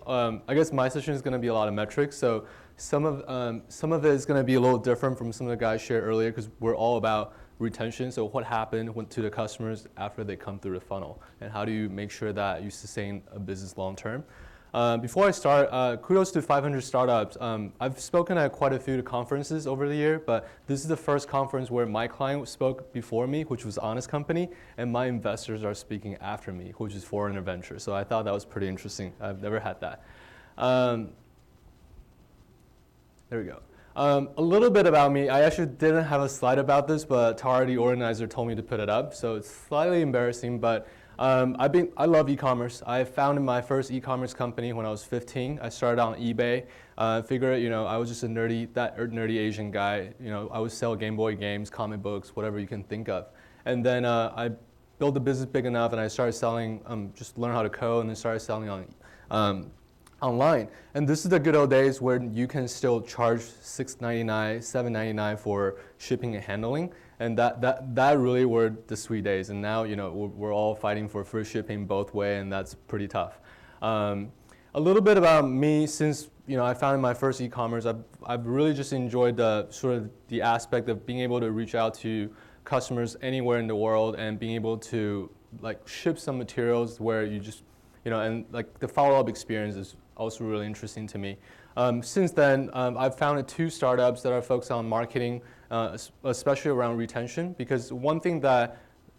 I guess my session is going to be a lot of metrics. So some of it is going to be a little different from some of the guys shared earlier because we're all about retention. So what happened to the customers after they come through the funnel, and how do you make sure that you sustain a business long term? Before I start, kudos to 500 Startups. I've spoken at quite a few conferences over the year, but this is the first conference where my client spoke before me, which was Honest Company, and my investors are speaking after me, which is Foreigner Venture. So I thought that was pretty interesting. I've never had that. There we go. A little bit about me. I actually didn't have a slide about this, but Tara, the organizer, told me to put it up. So it's slightly embarrassing, but I love e-commerce. I founded my first e-commerce company when I was 15. I started on eBay. Figured, I was just a nerdy Asian guy. I would sell Game Boy games, comic books, whatever you can think of. And then I built the business big enough, and I started selling, just learn how to code, and then started selling on online. And this is the good old days where you can still charge $6.99, $7.99 for shipping and handling. And that really were the sweet days. And now, we're all fighting for free shipping both way, and that's pretty tough. A little bit about me. Since I founded my first e-commerce, I've really just enjoyed the aspect of being able to reach out to customers anywhere in the world and being able to ship some materials where you just and the follow-up experience is also really interesting to me. Since then, I've founded 2 startups that are focused on marketing, especially around retention, because one thing that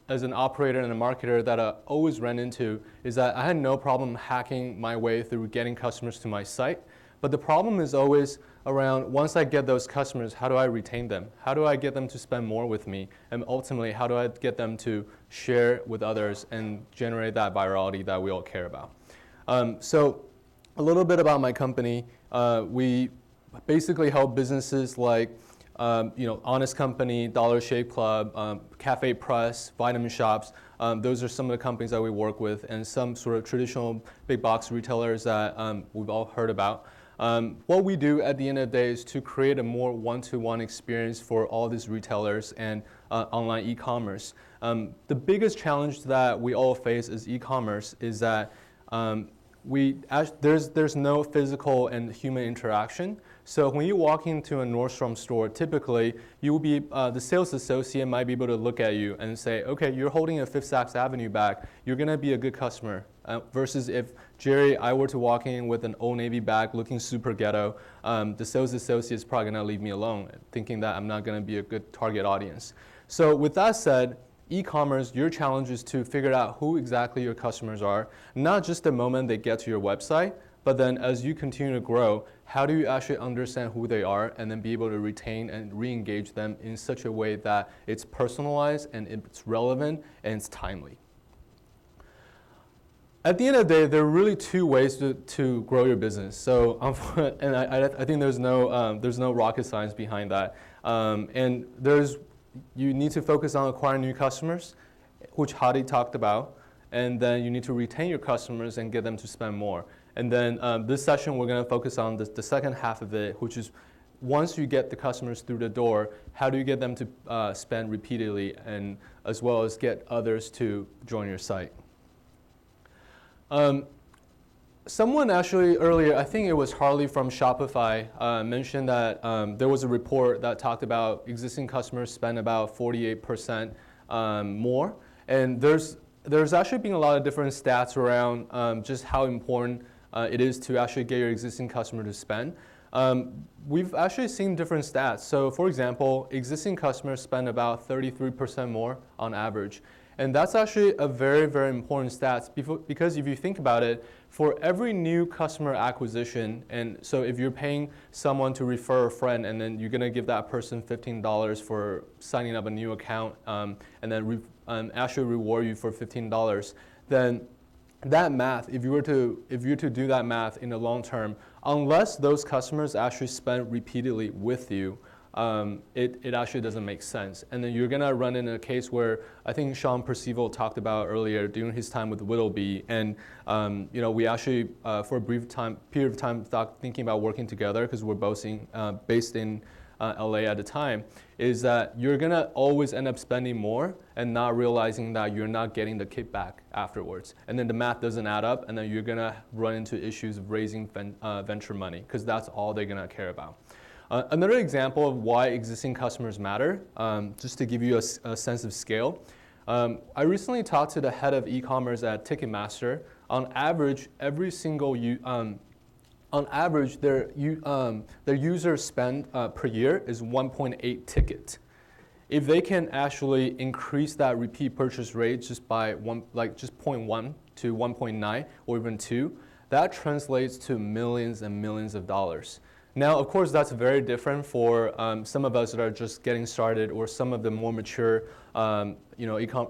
as an operator and a marketer that I always ran into is that I had no problem hacking my way through getting customers to my site. But the problem is always around, once I get those customers, how do I retain them? How do I get them to spend more with me? And ultimately, how do I get them to share with others and generate that virality that we all care about? So a little bit about my company. We basically help businesses like Honest Company, Dollar Shave Club, Cafe Press, Vitamin Shops. Those are some of the companies that we work with, and some sort of traditional big box retailers that we've all heard about. What we do at the end of the day is to create a more one-to-one experience for all these retailers and online e-commerce. The biggest challenge that we all face as e-commerce is that there's no physical and human interaction. So when you walk into a Nordstrom store, typically you will be the sales associate might be able to look at you and say, okay, you're holding a Fifth Saks Avenue bag, you're gonna be a good customer. Versus if I were to walk in with an Old Navy bag looking super ghetto, the sales associate is probably gonna leave me alone, thinking that I'm not gonna be a good target audience. So with that said, e-commerce, your challenge is to figure out who exactly your customers are, not just the moment they get to your website, but then as you continue to grow, how do you actually understand who they are and then be able to retain and re-engage them in such a way that it's personalized and it's relevant and it's timely. At the end of the day, there are really 2 ways to grow your business. So, and I think there's no rocket science behind that. And you need to focus on acquiring new customers, which Hadi talked about, and then you need to retain your customers and get them to spend more. And then this session, we're going to focus on the second half of it, which is once you get the customers through the door, how do you get them to spend repeatedly, and as well as get others to join your site. Someone actually earlier, I think it was Harley from Shopify, mentioned that there was a report that talked about existing customers spend about 48% more. And there's actually been a lot of different stats around just how important it is to actually get your existing customer to spend. We've actually seen different stats. So for example, existing customers spend about 33% more on average. And that's actually a very, very important stat because if you think about it, for every new customer acquisition, and so if you're paying someone to refer a friend and then you're gonna give that person $15 for signing up a new account and then actually reward you for $15, then that math, if you were to do that math in the long term, unless those customers actually spend repeatedly with you, it actually doesn't make sense. And then you're gonna run in a case where I think Sean Percival talked about earlier during his time with Whittleby, and we actually for a brief period of time thinking about working together because we're both based in LA at the time, is that you're gonna always end up spending more and not realizing that you're not getting the kickback afterwards. And then the math doesn't add up, and then you're gonna run into issues of raising venture money, because that's all they're gonna care about. Another example of why existing customers matter, just to give you a sense of scale. I recently talked to the head of e-commerce at Ticketmaster. On average, every single their user spend per year is 1.8 tickets. If they can actually increase that repeat purchase rate just by just 0.1 to 1.9 or even 2, that translates to millions and millions of dollars. Now, of course, that's very different for some of us that are just getting started, or some of the more mature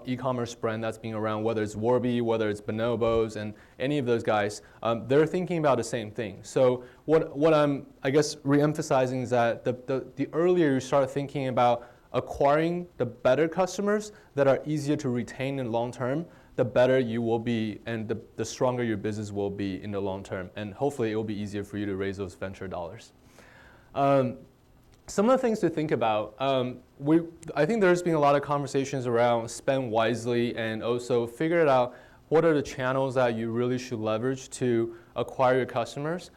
e-commerce brand that's been around, whether it's Warby, whether it's Bonobos, and any of those guys. They're thinking about the same thing. So what I'm, I guess, re-emphasizing is that the earlier you start thinking about acquiring the better customers that are easier to retain in long term, the better you will be, and the stronger your business will be in the long term. And hopefully it will be easier for you to raise those venture dollars. Some of the things to think about, I think there's been a lot of conversations around spend wisely, and also figure out what are the channels that you really should leverage to acquire your customers.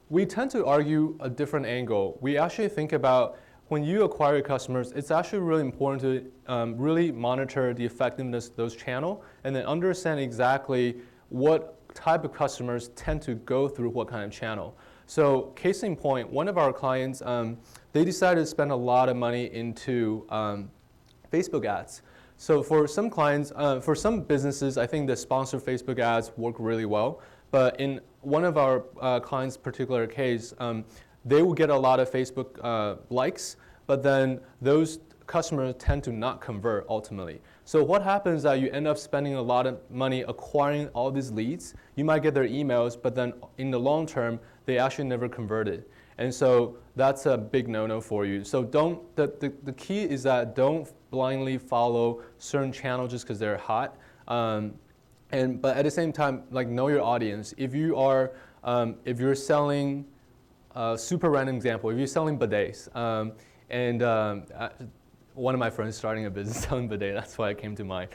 We tend to argue a different angle. We actually think about, when you acquire customers, it's actually really important to really monitor the effectiveness of those channels, and then understand exactly what type of customers tend to go through what kind of channel. So case in point, one of our clients, they decided to spend a lot of money into Facebook ads. So for some clients, for some businesses, I think the sponsored Facebook ads work really well. But in one of our clients' particular case, they will get a lot of Facebook likes, but then those customers tend to not convert ultimately. So what happens is that you end up spending a lot of money acquiring all these leads. You might get their emails, but then in the long term, they actually never converted. And so that's a big no-no for you. So the key is that don't blindly follow certain channels just because they're hot. But at the same time, know your audience. If you're selling, super random example, if you're selling bidets, one of my friends starting a business selling bidet, that's why it came to mind.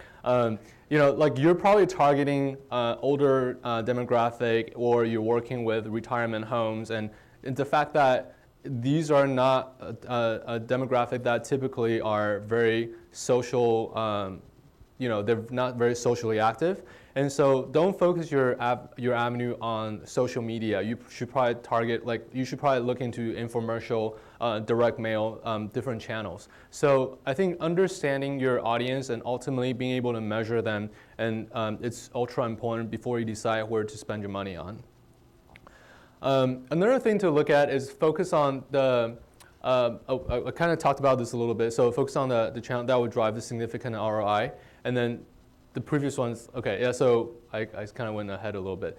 You're probably targeting older demographic, or you're working with retirement homes, and the fact that these are not a demographic that typically are very social, they're not very socially active. And so don't focus your avenue on social media. You should probably target, you should probably look into infomercial, direct mail, different channels. So I think understanding your audience and ultimately being able to measure them, and it's ultra important before you decide where to spend your money on. Another thing to look at is focus on the, I kind of talked about this a little bit, so focus on the channel that would drive the significant ROI. And then the previous ones, okay, yeah, so I kind of went ahead a little bit.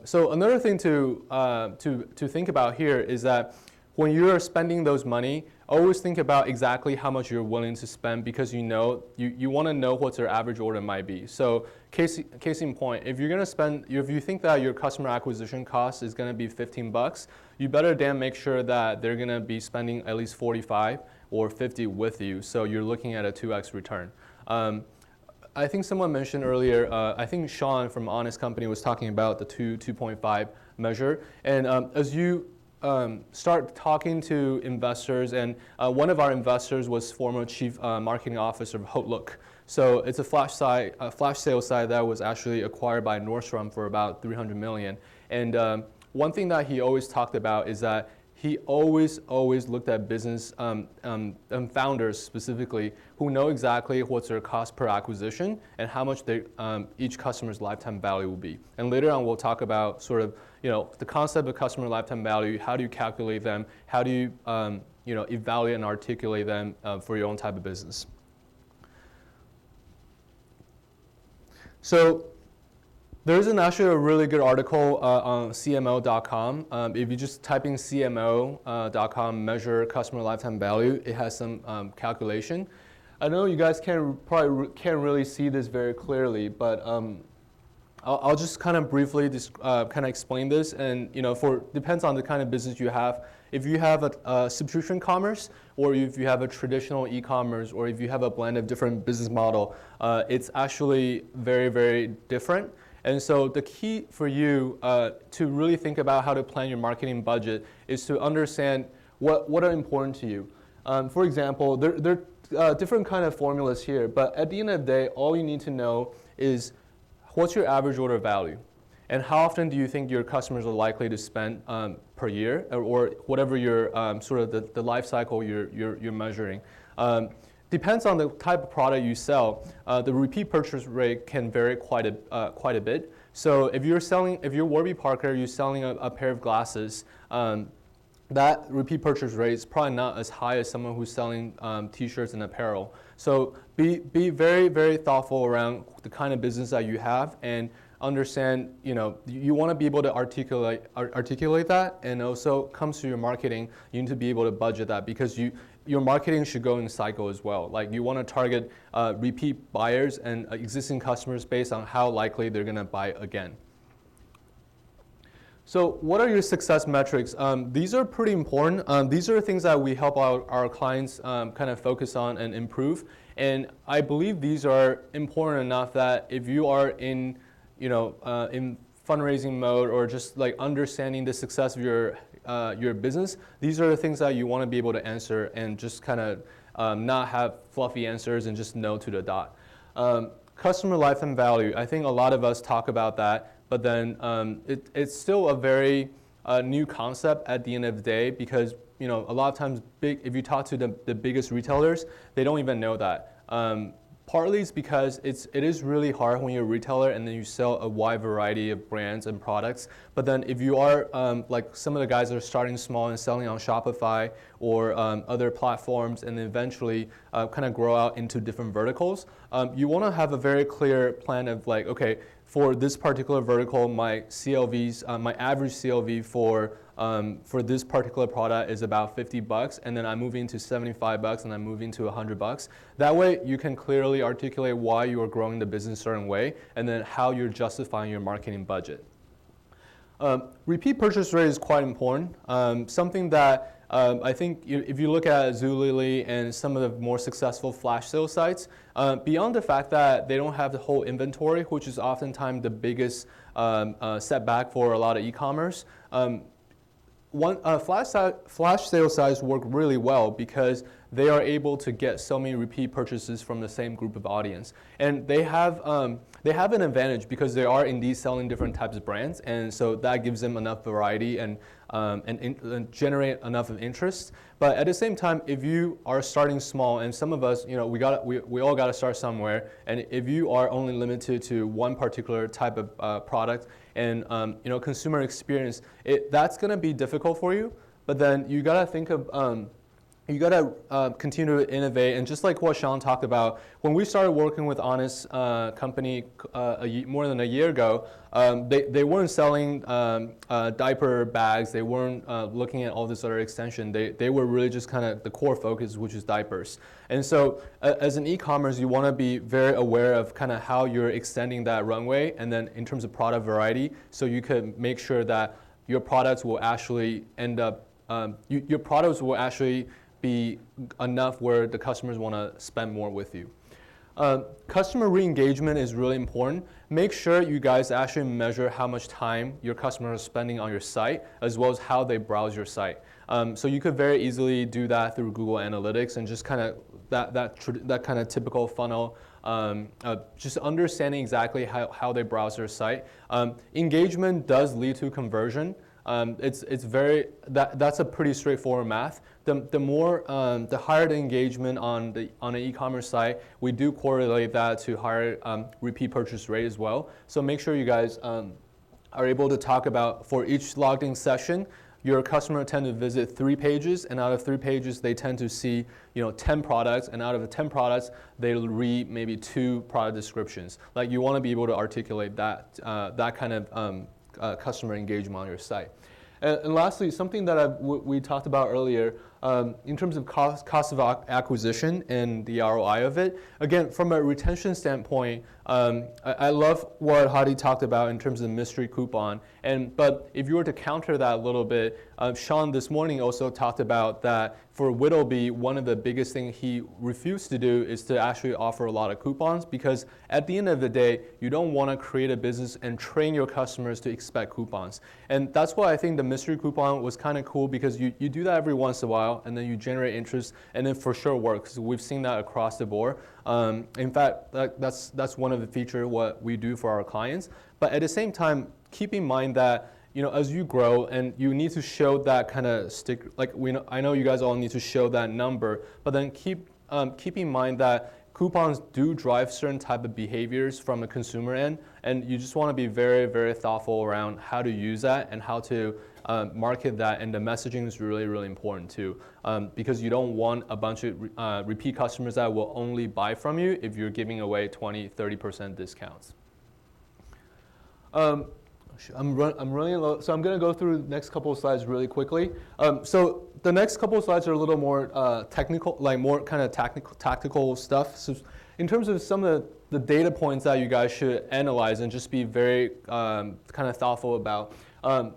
So another thing to think about here is that when you're spending those money, always think about exactly how much you're willing to spend, because you want to know what your average order might be. So case in point, if you think that your customer acquisition cost is going to be $15, you better damn make sure that they're going to be spending at least 45 or 50 with you, so you're looking at a 2x return. I think someone mentioned earlier, I think Sean from Honest Company was talking about the 2.5 measure. And as you start talking to investors, and one of our investors was former chief marketing officer of Outlook. So it's a flash sale site that was actually acquired by Nordstrom for about $300 million. And one thing that he always talked about is that he always looked at business and founders specifically who know exactly what's their cost per acquisition and how much each customer's lifetime value will be. And later on, we'll talk about sort of the concept of customer lifetime value. How do you calculate them? How do you evaluate and articulate them for your own type of business? So there's actually a really good article on CMO.com. If you just type in CMO.com, measure customer lifetime value, it has some calculation. I know you guys probably can't really see this very clearly, but I'll just kind of briefly kind of explain this, and depends on the kind of business you have. If you have a subscription commerce, or if you have a traditional e-commerce, or if you have a blend of different business model, it's actually very, very different. And so the key for you to really think about how to plan your marketing budget is to understand what are important to you. For example, there are different kind of formulas here, but at the end of the day, all you need to know is what's your average order value, and how often do you think your customers are likely to spend per year, or whatever your sort of the life cycle you're measuring. Depends on the type of product you sell. The repeat purchase rate can vary quite a bit. So if you're Warby Parker, you're selling a pair of glasses, that repeat purchase rate is probably not as high as someone who's selling t-shirts and apparel. So be very, very thoughtful around the kind of business that you have, and understand, you want to be able to articulate that, and also comes to your marketing, you need to be able to budget that, because your marketing should go in cycle as well. Like, you want to target repeat buyers and existing customers based on how likely they're going to buy again. So what are your success metrics? These are pretty important. These are things that we help our clients kind of focus on and improve. And I believe these are important enough that if you are in fundraising mode, or just like understanding the success of your business, these are the things that you want to be able to answer, and just kind of not have fluffy answers and just no to the dot. Customer lifetime value. I think a lot of us talk about that, but then it's still a very new concept at the end of the day, because a lot of times if you talk to the biggest retailers, they don't even know that. Partly it's because it is really hard when you're a retailer and then you sell a wide variety of brands and products. But then if you are like some of the guys that are starting small and selling on Shopify or other platforms, and then eventually kind of grow out into different verticals, you want to have a very clear plan of like, okay, for this particular vertical, my CLVs, my average CLV for this particular product is about $50, and then I'm moving to $75, and I'm moving to $100. That way, you can clearly articulate why you are growing the business a certain way, and then how you're justifying your marketing budget. Repeat purchase rate is quite important. Something that I think if you look at Zulily and some of the more successful flash sale sites, beyond the fact that they don't have the whole inventory, which is oftentimes the biggest setback for a lot of e-commerce, flash sale sites work really well because they are able to get so many repeat purchases from the same group of audience. And they have an advantage because they are indeed selling different types of brands, and so that gives them enough variety and generate enough of interest. But at the same time, if you are starting small, and some of us, we all got to start somewhere, and if you are only limited to one particular type of product and consumer experience, that's going to be difficult for you. But then you got to think of you got to continue to innovate. And just like what Sean talked about, when we started working with Honest Company more than a year ago, they weren't selling diaper bags. They weren't looking at all this other extension. They were really just kind of the core focus, which is diapers. And so as an e-commerce, you want to be very aware of kind of how you're extending that runway, and then in terms of product variety, so you could make sure that your products will actually end up, your products will actually be enough where the customers want to spend more with you. Customer re-engagement is really important. Make sure you guys actually measure how much time your customers are spending on your site, as well as how they browse your site. So you could very easily do that through Google Analytics, and just kind of that kind of typical funnel, just understanding exactly how they browse their site. Engagement does lead to conversion. That's a pretty straightforward math. The higher the engagement on an e-commerce site, we do correlate that to higher repeat purchase rate as well. So make sure you guys are able to talk about, for each logged in session, your customer tend to visit 3 pages, and out of 3 pages, they tend to see 10 products, and out of the 10 products, they'll read maybe 2 product descriptions. Like, you want to be able to articulate that kind of customer engagement on your site. And lastly, something that we talked about earlier, in terms of cost of acquisition and the ROI of it. Again, from a retention standpoint, I love what Hadi talked about in terms of mystery coupon. But if you were to counter that a little bit, Sean this morning also talked about that for Whittleby, one of the biggest things he refused to do is to actually offer a lot of coupons, because at the end of the day, you don't want to create a business and train your customers to expect coupons. And that's why I think the mystery coupon was kind of cool, because you do that every once in a while, and then you generate interest, and then for sure works. We've seen that across the board. In fact, that's one of the features what we do for our clients. But at the same time, keep in mind that as you grow, and you need to show that kind of I know you guys all need to show that number, but then keep in mind that coupons do drive certain type of behaviors from the consumer end, and you just want to be very, very thoughtful around how to use that and how to market that, and the messaging is really, really important too, because you don't want a bunch of repeat customers that will only buy from you if you're giving away 20-30% discounts. I'm running low, so I'm going to go through the next couple of slides really quickly. So the next couple of slides are a little more technical, like more kind of tactical stuff. So in terms of some of the data points that you guys should analyze and just be very kind of thoughtful about.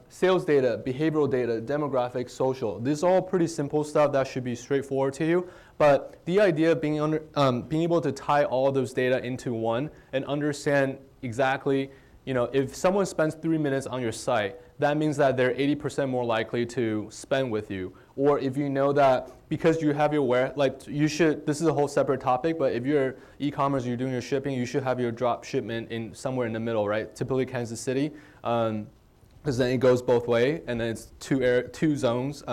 Sales data, behavioral data, demographics, social. These are all pretty simple stuff that should be straightforward to you. But the idea of being able to tie all those data into one and understand exactly, if someone spends 3 minutes on your site, that means that they're 80% more likely to spend with you. Or if you know that because you have your this is a whole separate topic, but if you're e-commerce, you're doing your shipping, you should have your drop shipment in somewhere in the middle, right? Typically Kansas City, because then it goes both ways, and then it's two zones.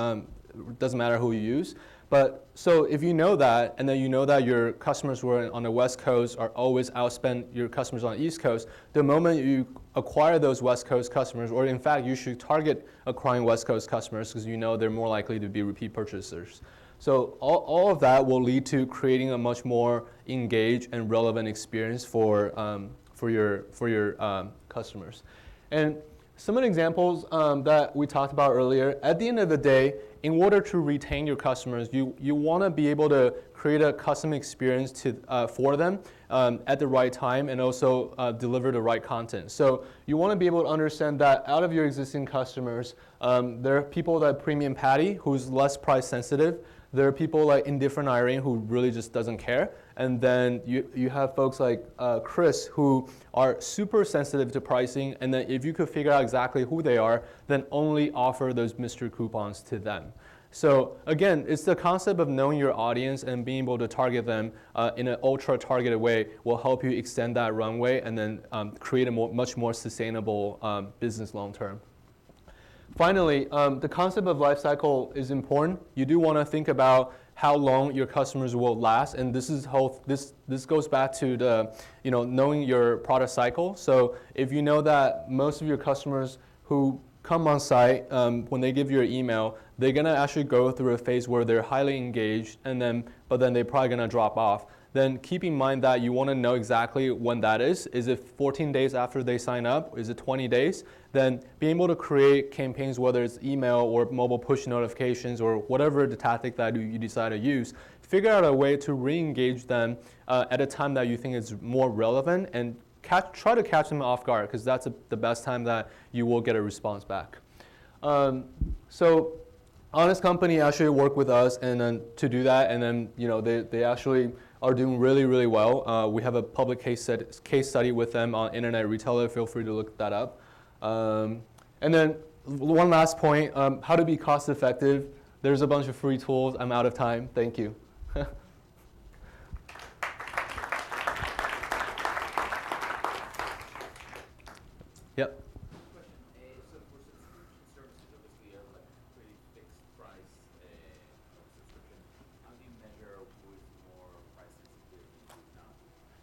Doesn't matter who you use. But so if you know that, and then you know that your customers who are on the West Coast are always outspend your customers on the East Coast, the moment you acquire those West Coast customers, or in fact you should target acquiring West Coast customers because you know they're more likely to be repeat purchasers. So all of that will lead to creating a much more engaged and relevant experience for your customers. And some of the examples that we talked about earlier, at the end of the day, in order to retain your customers, you want to be able to create a custom experience for them at the right time, and also deliver the right content. So you want to be able to understand that out of your existing customers, there are people like Premium Patty, who's less price sensitive. There are people like Indifferent Irene, who really just doesn't care. And then you have folks like Chris, who are super sensitive to pricing. And then if you could figure out exactly who they are, then only offer those mystery coupons to them. So again, it's the concept of knowing your audience and being able to target them in an ultra targeted way will help you extend that runway, and then create a much more sustainable business long term. Finally, the concept of lifecycle is important. You do want to think about how long your customers will last, and this goes back to the knowing your product cycle. So if you know that most of your customers who come on site, when they give you your email, they're gonna actually go through a phase where they're highly engaged, but then they're probably gonna drop off. Then keep in mind that you want to know exactly when that is. Is it 14 days after they sign up? Is it 20 days? Then being able to create campaigns, whether it's email or mobile push notifications or whatever the tactic that you decide to use, figure out a way to re-engage them at a time that you think is more relevant, and try to catch them off guard, because that's the best time that you will get a response back. So Honest Company actually worked with us and then to do that, and then they actually are doing really, really well. We have a public case study with them on Internet Retailer. Feel free to look that up. And then one last point, how to be cost effective. There's a bunch of free tools. I'm out of time. Thank you. Yep.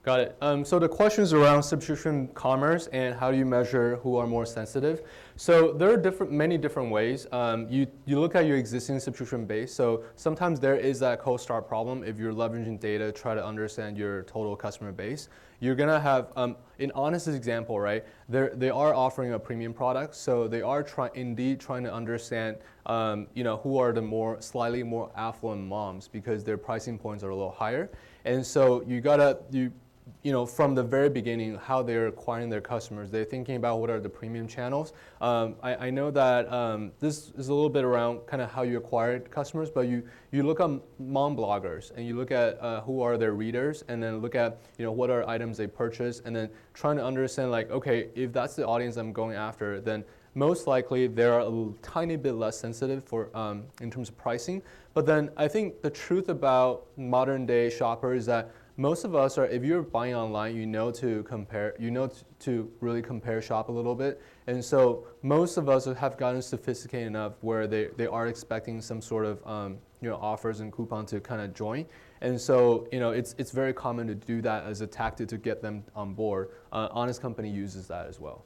Got it. So the questions around subscription commerce and how do you measure who are more sensitive. So there are many different ways. You look at your existing subscription base. So sometimes there is that cold start problem. If you're leveraging data, try to understand your total customer base. You're gonna have, in Honest's example, right? They are offering a premium product, so they are indeed trying to understand, who are the slightly more affluent moms, because their pricing points are a little higher. And so from the very beginning, how they're acquiring their customers. They're thinking about what are the premium channels. I know that this is a little bit around kind of how you acquire customers, but you look at mom bloggers and you look at who are their readers, and then look at what are items they purchase, and then trying to understand like, okay, if that's the audience I'm going after, then most likely they're a tiny bit less sensitive for in terms of pricing. But then I think the truth about modern day shoppers is that most of us are, if you're buying online, to compare, to really compare shop a little bit. And so most of us have gotten sophisticated enough where they are expecting some sort of offers and coupon to kind of join. And so it's very common to do that as a tactic to get them on board. Honest Company uses that as well.